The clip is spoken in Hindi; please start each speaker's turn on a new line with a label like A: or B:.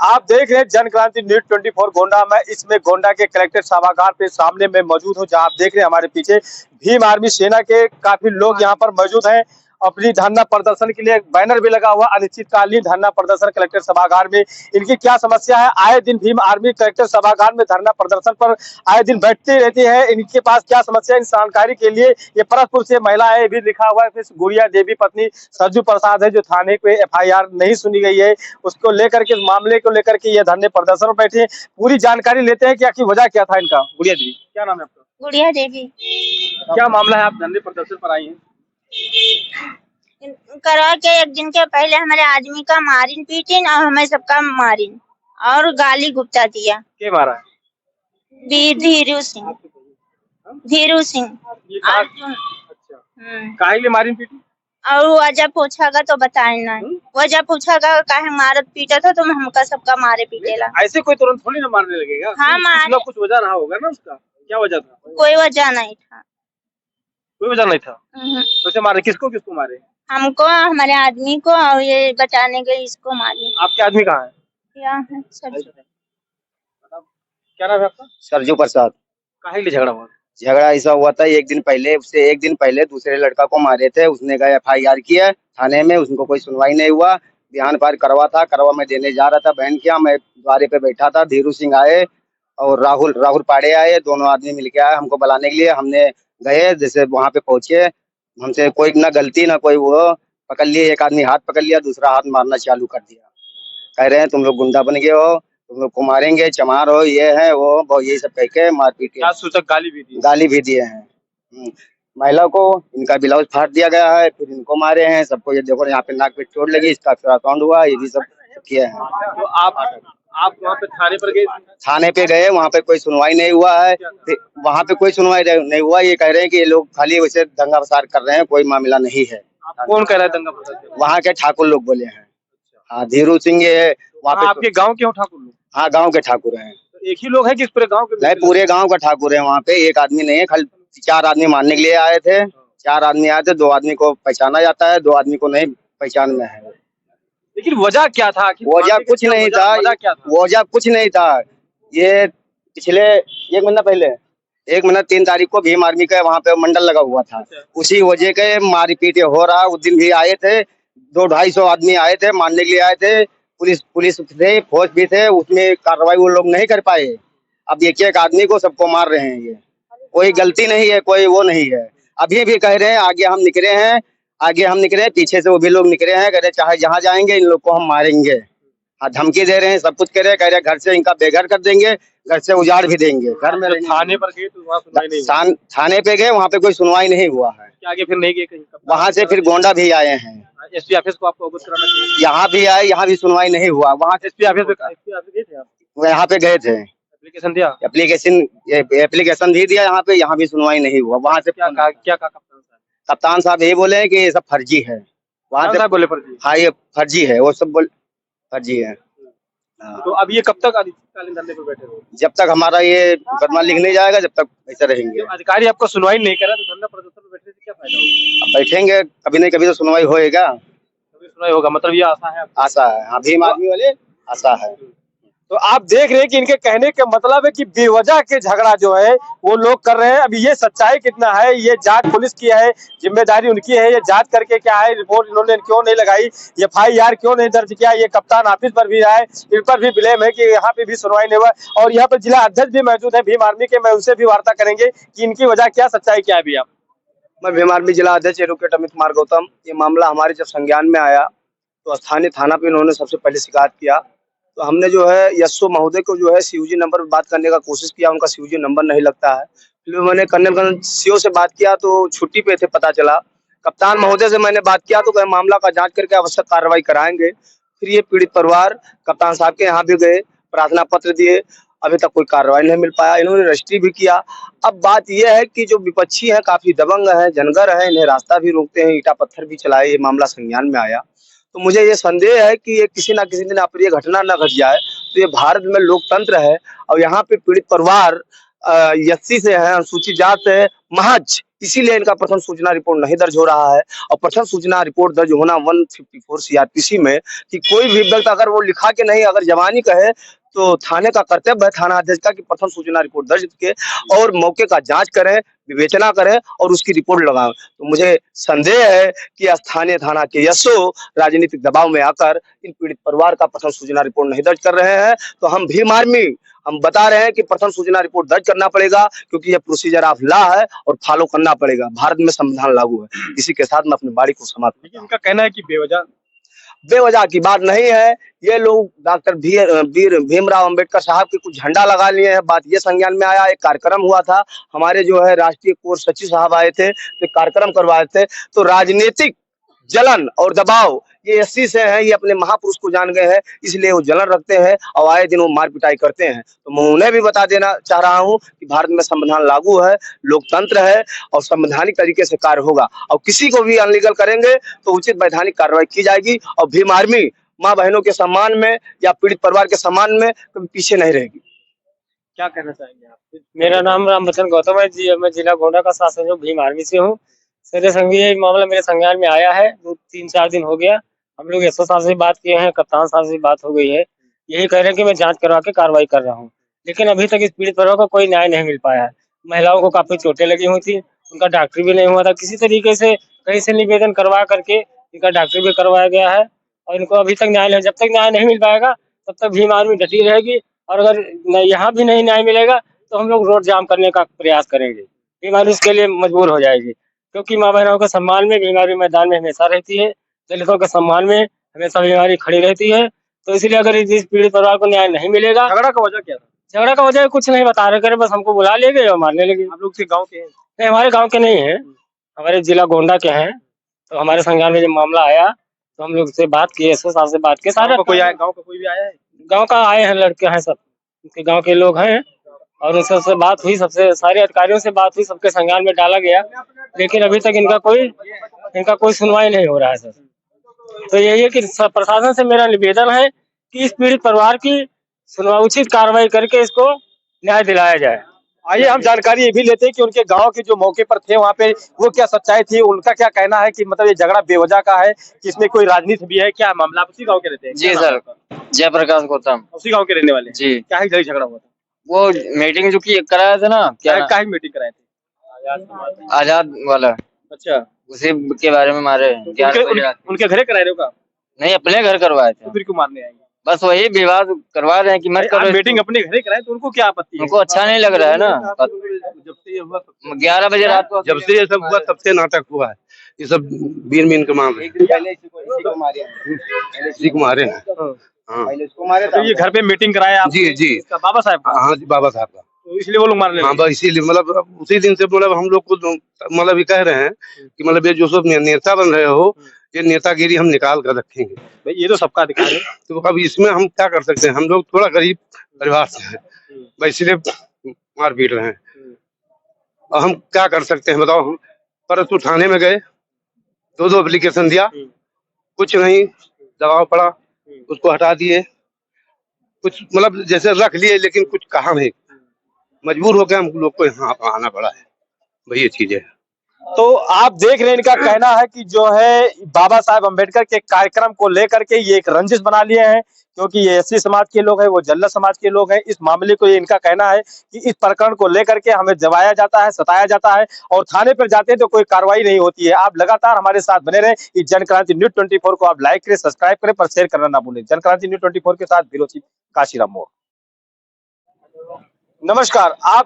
A: आप देख रहे हैं जन क्रांति न्यूज 24 गोंडा में। इसमें गोंडा के कलेक्टर सभागार पे सामने में मौजूद हूं, जहां आप देख रहे हैं हमारे पीछे भीम आर्मी सेना के काफी लोग यहां पर मौजूद हैं। अपनी धरना प्रदर्शन के लिए एक बैनर भी लगा हुआ, अनिश्चितकालीन धरना प्रदर्शन कलेक्टर सभागार में। इनकी क्या समस्या है, आए दिन भीम आर्मी कलेक्टर सभागार में धरना प्रदर्शन पर आए दिन बैठती रहती है। इनके पास क्या समस्या है, इन जानकारी के लिए ये परसपुर से महिला है भी लिखा हुआ है। फिर गुड़िया देवी पत्नी सरजू प्रसाद है, जो थाने पे FIR नहीं सुनी गई है, उसको लेकर के मामले को लेकर के ये धरने प्रदर्शन में बैठे हैं। पूरी जानकारी लेते हैं कि आखिर वजह क्या था इनका। गुड़िया देवी, क्या नाम है आपका?
B: गुड़िया देवी।
A: क्या मामला है, आप धरने प्रदर्शन पर आई हैं?
B: करवा के एक दिन के पहले हमारे आदमी का मारिन पीटिन और हमें सबका मारिन और गाली गुप्ता दिया।
A: के मारा है?
B: धीरू सिंह। धीरू सिंह।
A: अच्छा, काहे लिए मारिन पीटी?
B: और वजह पूछागा तो बताए ना, वजह पूछागा काहे मारत पीटा था, तुम हमका सबका मारे पीटेला।
A: ऐसे कोई तुरंत थोड़ी ना मारने लगेगा।
B: हाँ, मारे।
A: कुछ वजह रहा होगा ना उसका। क्या वजह था?
B: कोई वजह नहीं था।
A: कोई वजह नहीं था। तो मारे किसको किसको मारे?
B: हमको, हमारे आदमी को, और ये बचाने गए इसको मारे।
A: आपके आदमी कहाँ है?
B: यहाँ है सरजू।
A: क्या नाम है आपका?
C: सरजू प्रसाद।
A: काहे लिए झगड़ा हुआ?
C: झगड़ा ऐसा हुआ था एक दिन पहले, उससे एक दिन पहले दूसरे लड़का को मारे थे। उसने गए FIR किया थाने में, उसको कोई सुनवाई नहीं हुआ। बयान पार करवा मैं देने जा रहा था बहन क्या, मैं द्वारे पे बैठा था। धीरू सिंह आए और राहुल पाड़े आए, दोनों आदमी मिलके आए हमको बुलाने के लिए। हमने गए, जैसे वहां पे पहुंचे, हमसे कोई ना गलती ना कोई वो, पकड़ लिए। एक आदमी हाथ पकड़ लिया, दूसरा हाथ मारना चालू कर दिया। कह रहे हैं तुम लोग गुंडा बन गए हो, तुम लोग को मारेंगे, चमार हो, ये है वो यही सब कह के मारपीट के
A: सूचक गाली भी दिए
C: हैं। महिला को इनका ब्लाउज फाड़ दिया गया है, फिर इनको मारे हैं सबको। ये देखो यहाँ पे नाक पे चोट लगी, इसका अल्ट्रासाउंड हुआ, ये भी सब किया है।
A: तो आप वहाँ पे थाने पर गए?
C: थाने पे गए, वहाँ पे कोई सुनवाई नहीं हुआ है। वहाँ पे कोई सुनवाई नहीं हुआ। ये कह रहे हैं कि ये लोग खाली वैसे दंगा फसाद कर रहे हैं, कोई मामला नहीं है।
A: कौन कह रहा है दंगा फसाद?
C: वहाँ के ठाकुर लोग बोले हैं। हाँ, धीरू सिंह ये वहाँ पे।
A: आपके गाँव के हो ठाकुर लोग?
C: हाँ, गाँव के ठाकुर हैं।
A: तो एक ही लोग है कि पूरे गाँव के?
C: नहीं, पूरे गाँव का ठाकुर है। वहाँ पे एक आदमी नहीं है, खाली 4 आदमी मारने के लिए आए थे। 4 आदमी आए थे, 2 आदमी को पहचाना जाता है, 2 आदमी को नहीं पहचान में है।
A: लेकिन वजह क्या था?
C: वजह कुछ नहीं था, वजह कुछ नहीं था। ये पिछले 1 महीना पहले, 1 महीना 3 तारीख को भीम आर्मी का वहाँ पे मंडल लगा हुआ था। उसी वजह के मारपीट हो रहा। उस दिन भी आए थे 200-250 आदमी आए थे, मारने के लिए आए थे। पुलिस थे, फौज भी थे, उसमें कार्रवाई वो लोग नहीं कर पाए। अब एक आदमी को सबको मार रहे हैं। ये कोई गलती नहीं है, कोई वो नहीं है। अभी भी कह रहे हैं आगे हम निकले हैं, पीछे से वो भी लोग निकले हैं, कह रहे चाहे जहाँ जाएंगे इन लोग को हम मारेंगे। हाँ, धमकी दे रहे हैं, सब कुछ कह रहे हैं, घर से इनका बेघर कर देंगे, घर से उजाड़ भी देंगे। घर में
A: थाने पर गए तो वहाँ सुनवाई नहीं?
C: थाने पे गए, वहाँ पे कोई सुनवाई नहीं हुआ है।
A: आगे फिर नहीं गए कहीं?
C: वहाँ से फिर गोंडा भी आए हैं,
A: SP ऑफिस को आपको अवगत कराना चाहिए।
C: यहाँ भी आए, यहाँ भी सुनवाई नहीं हुआ। वहाँ से
A: SP ऑफिस गए थे आप?
C: यहाँ पे गए थे,
A: एप्लीकेशन दिया?
C: एप्लीकेशन भी दिया यहाँ पे, यहाँ भी सुनवाई नहीं हुआ। वहाँ से
A: क्या कहा
C: कप्तान साहब यही बोले कि ये सब फर्जी है। वहाँ से
A: बोले फर्जी?
C: हाँ, ये फर्जी है, वो सब बोल फर्जी है।
A: तो अब ये कब तक अनिश्चितकालीन धरने पर बैठे हो?
C: जब तक हमारा ये मुकदमा लिख नहीं जाएगा, जब तक ऐसे रहेंगे।
A: अधिकारी आपको सुनवाई नहीं कर रहा तो धरना प्रदर्शन में बैठने से क्या फायदा होगा?
C: अब बैठेंगे, कभी नहीं कभी तो सुनवाई होएगा।
A: कभी सुनवाई होगा, मतलब ये आशा है?
C: आशा है, हाँ, भीम आदमी वाले आशा है।
A: तो आप देख रहे हैं कि इनके कहने का मतलब है कि बेवजह के झगड़ा जो है वो लोग कर रहे हैं। अभी ये सच्चाई कितना है, ये जांच पुलिस की है, जिम्मेदारी उनकी है। ये जांच करके क्या है, रिपोर्ट इन्होंने क्यों नहीं लगाई, FIR क्यों नहीं दर्ज किया, ये कप्तान ऑफिस पर भी आए, इन पर भी ब्लेम है कि यहाँ पे भी सुनवाई नहीं हुआ। और यहाँ पर जिला अध्यक्ष भी मौजूद है भीम आर्मी के, मैं उनसे भी वार्ता करेंगे कि इनकी वजह क्या, सच्चाई क्या है। भी आप?
C: मैं भीम आर्मी जिला अध्यक्ष एडवोकेट अमित कुमार गौतम। ये मामला हमारे जब संज्ञान में आया तो स्थानीय थाना पे इन्होंने सबसे पहले शिकायत किया। तो हमने जो है यशो महोदय को जो है COG नंबर पर बात करने का कोशिश किया, उनका COG नंबर नहीं लगता है। फिर मैंने कर्नल CO से बात किया तो छुट्टी पे थे, पता चला। कप्तान महोदय से मैंने बात किया तो कहे मामला का जांच करके आवश्यक कार्रवाई कराएंगे। फिर ये पीड़ित परिवार कप्तान साहब के यहाँ भी गए, प्रार्थना पत्र दिए, अभी तक कोई कार्रवाई नहीं मिल पाया। इन्होंने रजिस्ट्री भी किया। अब बात यह है कि जो विपक्षी है काफी दबंग है, जनगर है, इन्हें रास्ता भी रोकते हैं, ईटा पत्थर भी चलाए। ये मामला संज्ञान में आया तो मुझे ये संदेह है कि ये किसी ना किसी दिन अप्रिय घटना न घट जाए। तो ये भारत में लोकतंत्र है और यहाँ पे पीड़ित परिवार SC से है, अनुसूचित जात है, महज इसीलिए इनका प्रथम सूचना रिपोर्ट नहीं दर्ज हो रहा है। और प्रथम सूचना रिपोर्ट दर्ज होना 154 सीआरपीसी में कि कोई भी व्यक्ति अगर वो लिखा के नहीं, अगर जवानी कहे तो थाने का कर्तव्य है, थाना अध्यक्ष का, कि प्रथम सूचना रिपोर्ट दर्ज के और मौके का जांच करें, विवेचना करें और उसकी रिपोर्ट लगाएं। तो मुझे संदेह है कि स्थानीय थाना के एसओ राजनीतिक दबाव में आकर इन पीड़ित परिवार का प्रथम सूचना रिपोर्ट नहीं दर्ज कर रहे हैं। तो हम भीम आर्मी हम बता रहे हैं कि प्रथम सूचना रिपोर्ट दर्ज करना पड़ेगा, क्योंकि यह प्रोसीजर ऑफ लॉ है और फॉलो करना पड़ेगा। भारत में संविधान लागू है। इसी के साथ मैं अपनी बाड़ी को समाप्त करता हूं।
A: इनका कहना है कि
C: बेवजह की बात नहीं है। ये लोग डॉक्टर भीमराव अंबेडकर साहब के कुछ झंडा लगा लिए हैं। बात ये संज्ञान में आया, एक कार्यक्रम हुआ था, हमारे जो है राष्ट्रीय कोर सचिव साहब आए थे, तो कार्यक्रम करवाए थे। तो राजनीतिक जलन और दबाव ये एससी से है, ये अपने महापुरुष को जान गए हैं, इसलिए वो जलन रखते हैं और आए दिन वो मार पिटाई करते हैं। तो मैं उन्हें भी बता देना चाह रहा हूँ कि भारत में संविधान लागू है, लोकतंत्र है और संवैधानिक तरीके से कार्य होगा। और किसी को भी अनलीगल करेंगे तो उचित वैधानिक कार्रवाई की जाएगी। और भीम आर्मी माँ बहनों के सम्मान में या पीड़ित परिवार के सम्मान में कभी पीछे नहीं रहेगी।
A: क्या कहना चाहेंगे आप?
D: मेरा नाम रामवचन गौतम है जी। मैं जिला गोंडा का शासन भीम आर्मी से हूँ। सर संघी ये मामला मेरे संज्ञान में आया है, 3-4 दिन हो गया। हम लोग एसओ साहब से बात किए हैं, कप्तान साहब से बात हो गई है, यही कह रहे हैं कि मैं जांच करवा के कार्रवाई कर रहा हूँ। लेकिन अभी तक इस पीड़ित परिवार को कोई न्याय नहीं मिल पाया है। महिलाओं को काफी चोटें लगी हुई थी, उनका डॉक्टर भी नहीं हुआ था। किसी तरीके से कहीं से निवेदन करवा करके इनका डॉक्टर भी करवाया गया है और इनको अभी तक न्याय नहीं। जब तक न्याय नहीं मिल पाएगा तब तक भीम आर्मी डटी रहेगी। और अगर यहाँ भी नहीं न्याय मिलेगा तो हम लोग रोड जाम करने का प्रयास करेंगे। भीम आर्मी इसके लिए मजबूर हो जाएगी, क्योंकि माँ बहनों के सम्मान में भीम आर्मी मैदान में हमेशा रहती है, दलितों के सम्मान में हमेशा भीम आर्मी खड़ी रहती है। तो इसलिए अगर इस पीड़ित परिवार को न्याय नहीं मिलेगा।
A: झगड़ा का वजह क्या था?
D: झगड़ा का वजह कुछ नहीं बता रहे, बस हमको बुला ले गए और मारने लगे।
A: आप लोग के गाँव के हैं?
D: नहीं, हमारे गाँव के नहीं है, हमारे जिला गोंडा के हैं। तो हमारे संज्ञान में जब मामला आया तो हम लोग से बात किए, एसओ साहब से बात किए। सारे
A: कोई आया? गाँव का कोई भी आया है?
D: गाँव का आए हैं, लड़के हैं, सब उनके गाँव के लोग हैं और उनसे सबसे बात हुई, सबसे सारे अधिकारियों से बात हुई, सबके संज्ञान में डाला गया। लेकिन अभी तक इनका कोई सुनवाई नहीं हो रहा है सर। तो यही है कि प्रशासन से मेरा निवेदन है कि इस पीड़ित परिवार की सुनवाई, उचित कार्रवाई करके इसको न्याय दिलाया जाए।
A: आइए हम जानकारी ये भी लेते हैं कि उनके गांव के जो मौके पर थे वहाँ पे वो क्या सच्चाई थी, उनका क्या कहना है कि मतलब ये झगड़ा बेवजह का है कि इसमें कोई राजनीति भी है, क्या मामला? आप उसी गांव के रहते हैं?
E: जी सर, जयप्रकाश गौतम
A: उसी गांव के रहने वाले
E: जी।
A: क्या है झगड़ा हुआ था?
E: वो मीटिंग जो की कराया था ना,
A: क्या मीटिंग कराए थे?
E: आजाद वाला,
A: अच्छा,
E: उसी के बारे में मारे।
A: उनके घरे कराए रहे हो का?
E: नहीं, अपने घर करवाए थे।
A: तो फिर क्यों मारने आएंगे?
E: बस वही विवाद करवा रहे हैं कि मत करो।
A: मीटिंग अपने घरे कराए तो उनको क्या आपत्ति है?
E: उनको अच्छा नहीं लग रहा है ना।
F: जब से ये हुआ
E: 11 बजे रात को,
F: जब से ये सब हुआ तब से नाटक हुआ है। ये सब बीन के मामले इसी को मारे हैं। हाँ,
A: तो ये घर पे मीटिंग कराया आप?
F: जी जी,
A: बाबा साहब का?
F: हाँ जी, बाबा साहब का।
A: तो इसलिए वो लोग मारने
F: हाँ, बस इसीलिए मतलब उसी दिन से मतलब हम लोग को मतलब ये कह रहे हैं कि मतलब ये जो सब नेता बन रहे हो, ये नेतागिरी हम निकाल कर रखेंगे।
A: भाई ये तो सबका अधिकार है।
F: तो अब इसमें हम क्या कर सकते हैं? हम लोग थोड़ा गरीब परिवार से हैं, भाई इसलिए मार पीट रहे हैं। और हम क्या कर सकते हैं बताओ? हम परसों थाने में गए, 2 एप्लीकेशन दिया, कुछ नहीं, दबाव पड़ा, उसको हटा दिए। कुछ मतलब जैसे रख लिए लेकिन कुछ कहा नहीं, मजबूर होकर हम लोग को यहाँ आना पड़ा है। वही ये चीज है।
A: तो आप देख रहे हैं इनका कहना है कि जो है बाबा साहेब अम्बेडकर के कार्यक्रम को लेकर के ये एक रंजिश बना लिए हैं, क्योंकि ये एससी समाज के लोग हैं, वो जल्लद समाज के लोग हैं। इस मामले को ये इनका कहना है कि इस प्रकरण को लेकर के हमें दबाया जाता है, सताया जाता है और थाने पर जाते हैं तो कोई कार्रवाई नहीं होती है। आप लगातार हमारे साथ बने रहे। इस जनक्रांति न्यूज 24 को आप लाइक करें, सब्सक्राइब करें, पर शेयर करना ना भूलें। जनक्रांति न्यूज 24 के साथ ब्यूरो चीफ काशीराम मोर। नमस्कार। आप